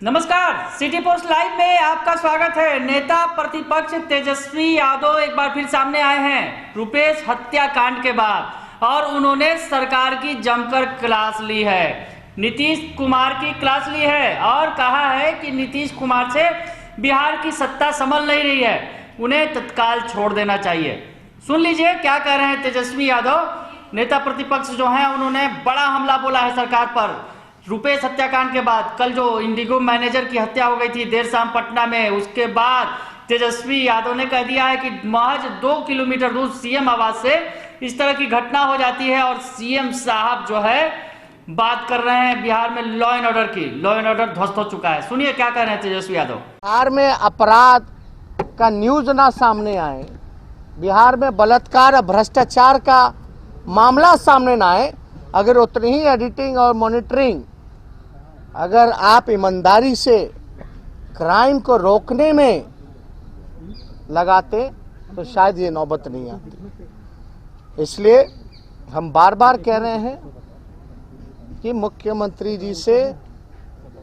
नमस्कार, city post live में आपका स्वागत है। नेता प्रतिपक्ष तेजस्वी यादव एक बार फिर सामने आए हैं रुपेश हत्याकांड के बाद और उन्होंने सरकार की जमकर क्लास ली है, नीतीश कुमार की क्लास ली है और कहा है कि नीतीश कुमार से बिहार की सत्ता संभल नहीं रही है, उन्हें तत्काल छोड़ देना चाहिए। सुन लीजिए क्या कह रहे हैं तेजस्वी यादव। नेता प्रतिपक्ष जो हैं उन्होंने बड़ा हमला बोला है सरकार पर रुपेश हत्याकांड के बाद। कल जो इंडिगो मैनेजर की हत्या हो गई थी देर शाम पटना में, उसके बाद तेजस्वी यादव ने कह दिया है कि महज 2 किलोमीटर दूर सीएम आवास से इस तरह की घटना हो जाती है और सीएम साहब जो है बात कर रहे हैं बिहार में लॉ एंड ऑर्डर की। लॉ एंड ऑर्डर ध्वस्त हो चुका है। सुनिए क्या कह रहे हैं तेजस्वी यादव। बिहार में अपराध का न्यूज ना सामने आए, बिहार में बलात्कार और भ्रष्टाचार का मामला सामने ना आए, अगर उतनी ही एडिटिंग और मॉनिटरिंग अगर आप ईमानदारी से क्राइम को रोकने में लगाते तो शायद ये नौबत नहीं आती। इसलिए हम बार बार कह रहे हैं कि मुख्यमंत्री जी से,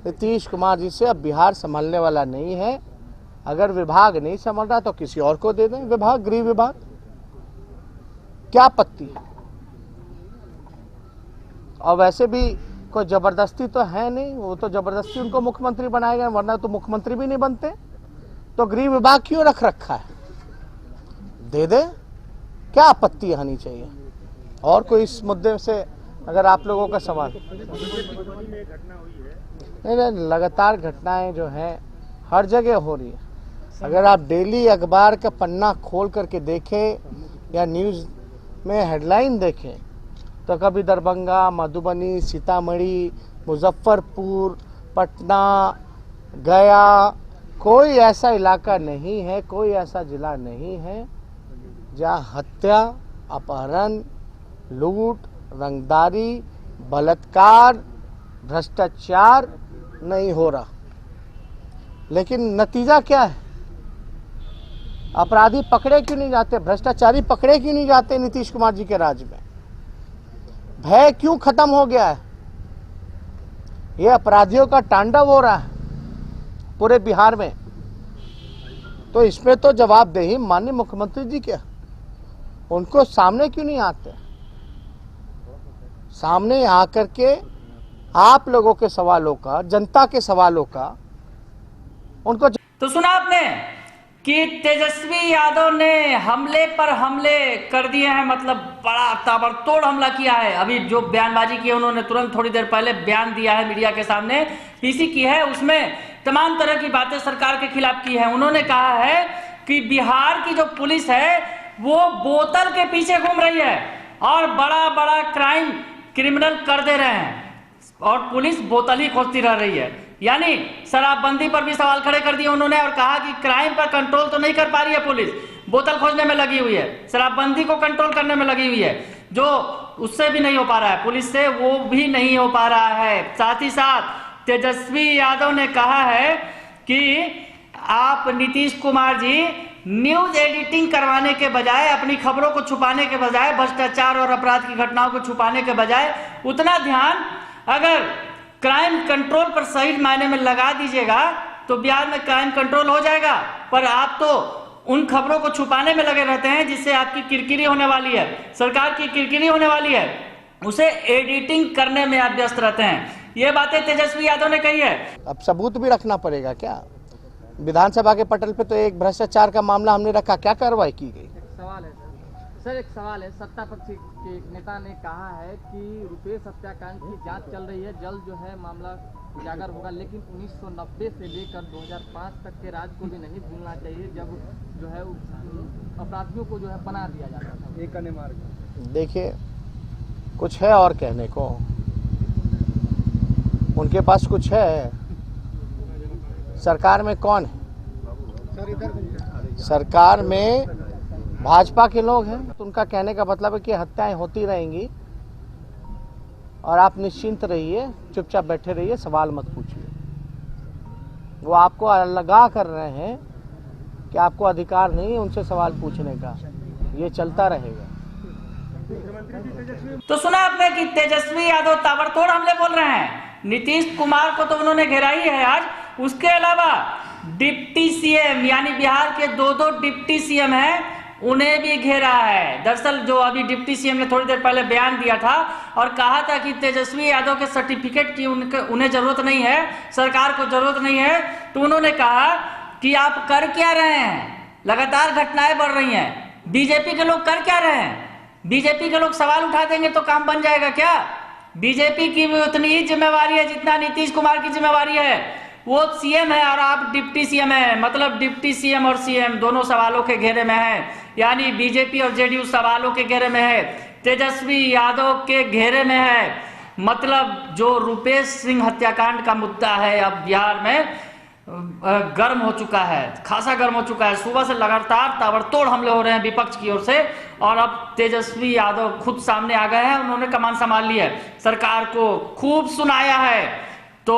नीतीश कुमार जी से अब बिहार संभालने वाला नहीं है। अगर विभाग नहीं संभाल रहा तो किसी और को दे दें विभाग, गृह विभाग, क्या आपत्ति है। और वैसे भी कोई जबरदस्ती तो है नहीं, वो तो जबरदस्ती उनको मुख्यमंत्री बनाएगा, वरना तो मुख्यमंत्री भी नहीं बनते। तो गृह विभाग क्यों रख रखा है, दे दे, क्या आपत्ति आनी चाहिए। और कोई इस मुद्दे से अगर आप लोगों का सवाल। नहीं, लगातार घटनाएं जो हैं हर जगह हो रही है। अगर आप डेली अखबार का पन्ना खोल करके देखें या न्यूज़ में हेडलाइन देखें तो कभी दरभंगा, मधुबनी, सीतामढ़ी, मुजफ्फरपुर, पटना, गया, कोई ऐसा इलाका नहीं है, कोई ऐसा जिला नहीं है जहां हत्या, अपहरण, लूट, रंगदारी, बलात्कार, भ्रष्टाचार नहीं हो रहा। लेकिन नतीजा क्या है? अपराधी पकड़े क्यों नहीं जाते, भ्रष्टाचारी पकड़े क्यों नहीं जाते नीतीश कुमार जी के राज में? भय क्यों खत्म हो गया है? ये अपराधियों का तांडव हो रहा है पूरे बिहार में। तो इसमें तो जवाबदेही माननीय मुख्यमंत्री जी के, उनको सामने क्यों नहीं आते? सामने आकर के आप लोगों के सवालों का, जनता के सवालों का उनको। तो सुना आपने कि तेजस्वी यादव ने हमले पर हमले कर दिए हैं, मतलब बड़ा ताबड़तोड़ हमला किया है। अभी जो बयानबाजी की है उन्होंने तुरंत थोड़ी देर पहले बयान दिया है मीडिया के सामने, पीसी की है, उसमें तमाम तरह की बातें सरकार के खिलाफ की है। उन्होंने कहा है कि बिहार की जो पुलिस है वो बोतल के पीछे घूम रही है और बड़ा बड़ा क्राइम क्रिमिनल कर दे रहे हैं और पुलिस बोतल ही खोजती रह रही है। यानी शराबबंदी पर भी सवाल खड़े कर दिए उन्होंने और कहा कि क्राइम पर कंट्रोल तो नहीं कर पा रही है पुलिस, बोतल खोजने में लगी हुई है, शराबबंदी को कंट्रोल करने में लगी हुई है, जो उससे भी नहीं हो पा रहा है, पुलिस से वो भी नहीं हो पा रहा है। साथ ही साथ तेजस्वी यादव ने कहा है कि आप नीतीश कुमार जी न्यूज एडिटिंग करवाने के बजाय, अपनी खबरों को छुपाने के बजाय, भ्रष्टाचार और अपराध की घटनाओं को छुपाने के बजाय उतना ध्यान अगर क्राइम कंट्रोल पर सही मायने में लगा दीजिएगा तो बिहार में क्राइम कंट्रोल हो जाएगा। पर आप तो उन खबरों को छुपाने में लगे रहते हैं जिससे आपकी किरकिरी होने वाली है, सरकार की किरकिरी होने वाली है, उसे एडिटिंग करने में आप व्यस्त रहते हैं। ये बातें तेजस्वी यादव ने कही है। अब सबूत भी रखना पड़ेगा क्या? विधानसभा के पटल पे तो एक भ्रष्टाचार का मामला हमने रखा, क्या कार्रवाई की गई? सवाल है सर, एक सवाल है। सत्ता पक्ष के एक नेता ने कहा है कि रुपेश हत्याकांड की जांच चल रही है, जल्द जो है मामला उजागर होगा, लेकिन 1990 से लेकर 2005 तक के राज को भी नहीं भूलना चाहिए जब जो है अपराधियों को जो है बना दिया जाता था। एक अन्य मार्ग देखिए, कुछ है और कहने को, उनके पास कुछ है। सरकार में कौन है? सरकार में भाजपा के लोग हैं। तो उनका कहने का मतलब है कि हत्याएं होती रहेंगी और आप निश्चिंत रहिए, चुपचाप बैठे रहिए, सवाल मत पूछिए। वो आपको अलगा कर रहे हैं कि आपको अधिकार नहीं है उनसे सवाल पूछने का, ये चलता रहेगा। तो सुना आपने कि तेजस्वी यादव ताबड़तोड़ हमले बोल रहे हैं। नीतीश कुमार को तो उन्होंने घेरा ही है आज, उसके अलावा डिप्टी सीएम यानी बिहार के दो डिप्टी सीएम हैं, उन्हें भी घेरा है। दरअसल जो अभी डिप्टी सीएम ने थोड़ी देर पहले बयान दिया था और कहा था कि तेजस्वी यादव के सर्टिफिकेट की उन्हें जरूरत नहीं है, सरकार को जरूरत नहीं है, तो उन्होंने कहा कि आप कर क्या रहे हैं, लगातार घटनाएं बढ़ रही हैं, बीजेपी के लोग कर क्या रहे हैं, बीजेपी के लोग सवाल उठा देंगे तो काम बन जाएगा क्या? बीजेपी की भी उतनी ही जिम्मेवारी है जितना नीतीश कुमार की जिम्मेवारी है। वो सीएम है और आप डिप्टी सीएम है, मतलब डिप्टी सीएम और सीएम दोनों सवालों के घेरे में है, यानी बीजेपी और जेडीयू सवालों के घेरे में है, तेजस्वी यादव के घेरे में है। मतलब जो रुपेश सिंह हत्याकांड का मुद्दा है अब बिहार में गर्म हो चुका है, खासा गर्म हो चुका है। सुबह से लगातार ताबड़तोड़ हमले हो रहे हैं विपक्ष की ओर से और अब तेजस्वी यादव खुद सामने आ गए हैं, उन्होंने कमान संभाल ली है, सरकार को खूब सुनाया है। तो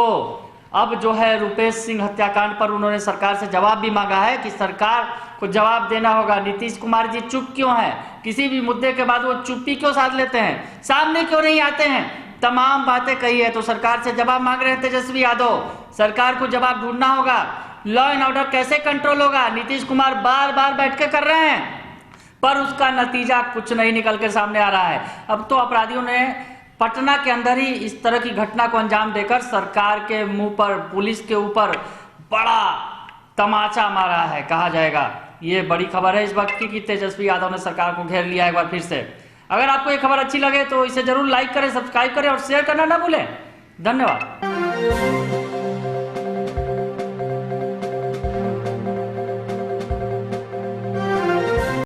अब जो है रुपेश सिंह हत्याकांड पर उन्होंने सरकार से जवाब भी मांगा है कि सरकार को जवाब देना होगा। नीतीश कुमार जी चुप क्यों हैं? किसी भी मुद्दे के बाद वो चुप्पी क्यों साध लेते हैं, सामने क्यों नहीं आते हैं? तमाम बातें कही है तो सरकार से जवाब मांग रहे हैं तेजस्वी यादव। सरकार को जवाब ढूंढना होगा। लॉ एंड ऑर्डर कैसे कंट्रोल होगा? नीतीश कुमार बार बार बैठ के कर रहे हैं पर उसका नतीजा कुछ नहीं निकल के सामने आ रहा है। अब तो अपराधियों ने पटना के अंदर ही इस तरह की घटना को अंजाम देकर सरकार के मुंह पर, पुलिस के ऊपर बड़ा तमाचा मारा है कहा जाएगा। ये बड़ी खबर है इस वक्त की कि तेजस्वी यादव ने सरकार को घेर लिया एक बार फिर से। अगर आपको ये खबर अच्छी लगे तो इसे जरूर लाइक करें, सब्सक्राइब करें और शेयर करना ना भूलें। धन्यवाद।